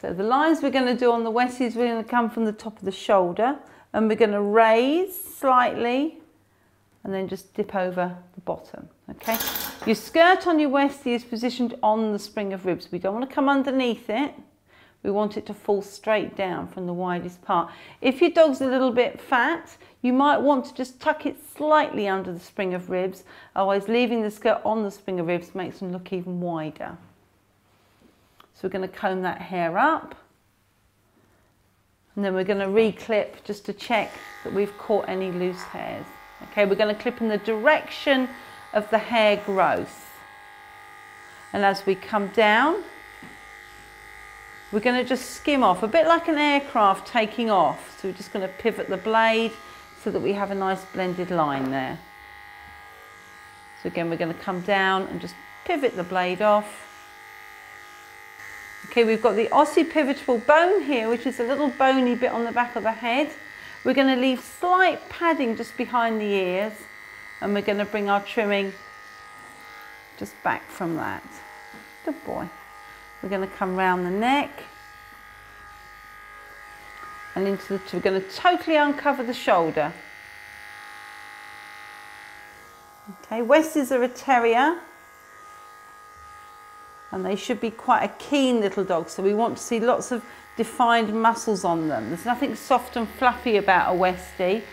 So the lines we're going to do on the Westies, we're going to come from the top of the shoulder and we're going to raise slightly and then just dip over the bottom, okay? Your skirt on your Westie is positioned on the spring of ribs. We don't want to come underneath it. We want it to fall straight down from the widest part. If your dog's a little bit fat, you might want to just tuck it slightly under the spring of ribs, otherwise leaving the skirt on the spring of ribs makes them look even wider. So we're going to comb that hair up and then we're going to re-clip just to check that we've caught any loose hairs. Okay, we're going to clip in the direction of the hair growth. And as we come down, we're going to just skim off, a bit like an aircraft taking off. So we're just going to pivot the blade so that we have a nice blended line there. So again, we're going to come down and just pivot the blade off. Okay, we've got the occipivotable bone here, which is a little bony bit on the back of the head. We're going to leave slight padding just behind the ears and we're going to bring our trimming just back from that. Good boy. We're going to come round the neck and into we're going to totally uncover the shoulder. Okay, Westies are a terrier and they should be quite a keen little dog, so we want to see lots of defined muscles on them. There's nothing soft and fluffy about a Westie,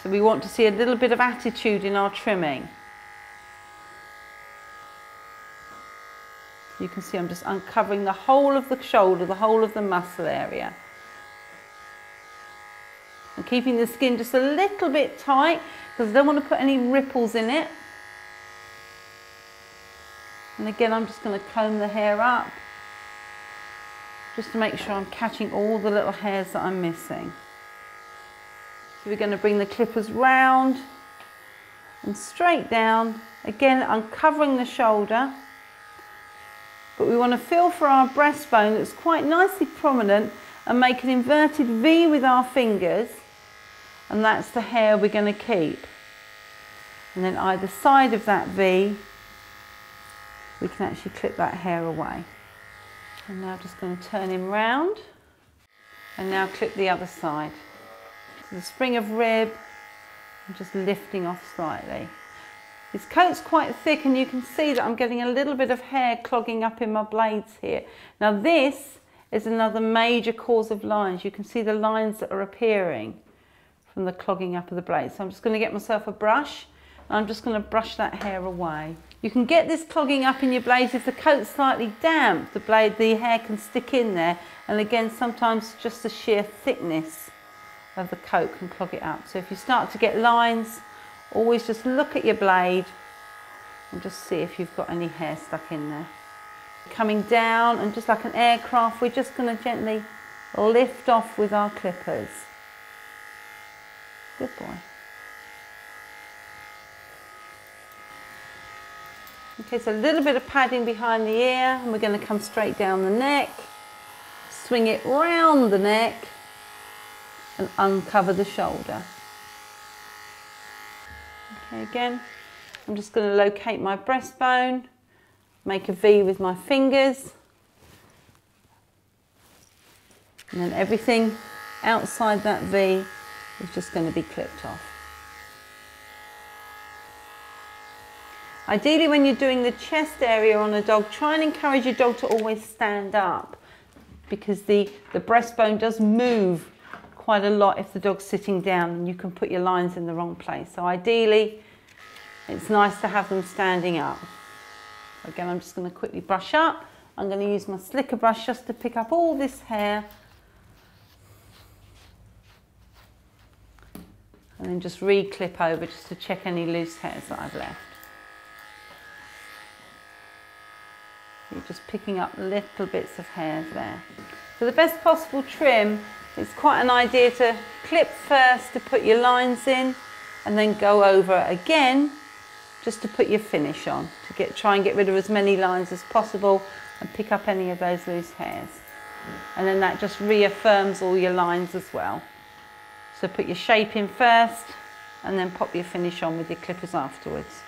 so we want to see a little bit of attitude in our trimming. You can see I'm just uncovering the whole of the shoulder, the whole of the muscle area. And keeping the skin just a little bit tight because I don't want to put any ripples in it. And again, I'm just going to comb the hair up just to make sure I'm catching all the little hairs that I'm missing. So we're going to bring the clippers round and straight down, again uncovering the shoulder. But we want to feel for our breastbone that's quite nicely prominent and make an inverted V with our fingers, and that's the hair we're going to keep. And then either side of that V, we can actually clip that hair away. I'm now just going to turn him round and now clip the other side. So the spring of rib, and just lifting off slightly. His coat's quite thick and you can see that I'm getting a little bit of hair clogging up in my blades here. Now this is another major cause of lines. You can see the lines that are appearing from the clogging up of the blades. So I'm just going to get myself a brush and I'm just going to brush that hair away. You can get this clogging up in your blades if the coat's slightly damp. The hair can stick in there, and again sometimes just the sheer thickness of the coat can clog it up. So if you start to get lines, always just look at your blade and just see if you've got any hair stuck in there. Coming down, and just like an aircraft, we're just going to gently lift off with our clippers. Good boy. Okay, so a little bit of padding behind the ear, and we're going to come straight down the neck, swing it round the neck and uncover the shoulder. Okay, again, I'm just going to locate my breastbone, make a V with my fingers, and then everything outside that V is just going to be clipped off. Ideally, when you're doing the chest area on a dog, try and encourage your dog to always stand up, because the breastbone does move quite a lot if the dog's sitting down, and you can put your lines in the wrong place. So ideally, it's nice to have them standing up. Again, I'm just going to quickly brush up. I'm going to use my slicker brush just to pick up all this hair. And then just re-clip over just to check any loose hairs that I've left. You're just picking up little bits of hairs there. For the best possible trim, it's quite an idea to clip first to put your lines in and then go over again just to put your finish on, to try and get rid of as many lines as possible and pick up any of those loose hairs. And then that just reaffirms all your lines as well. So put your shape in first and then pop your finish on with your clippers afterwards.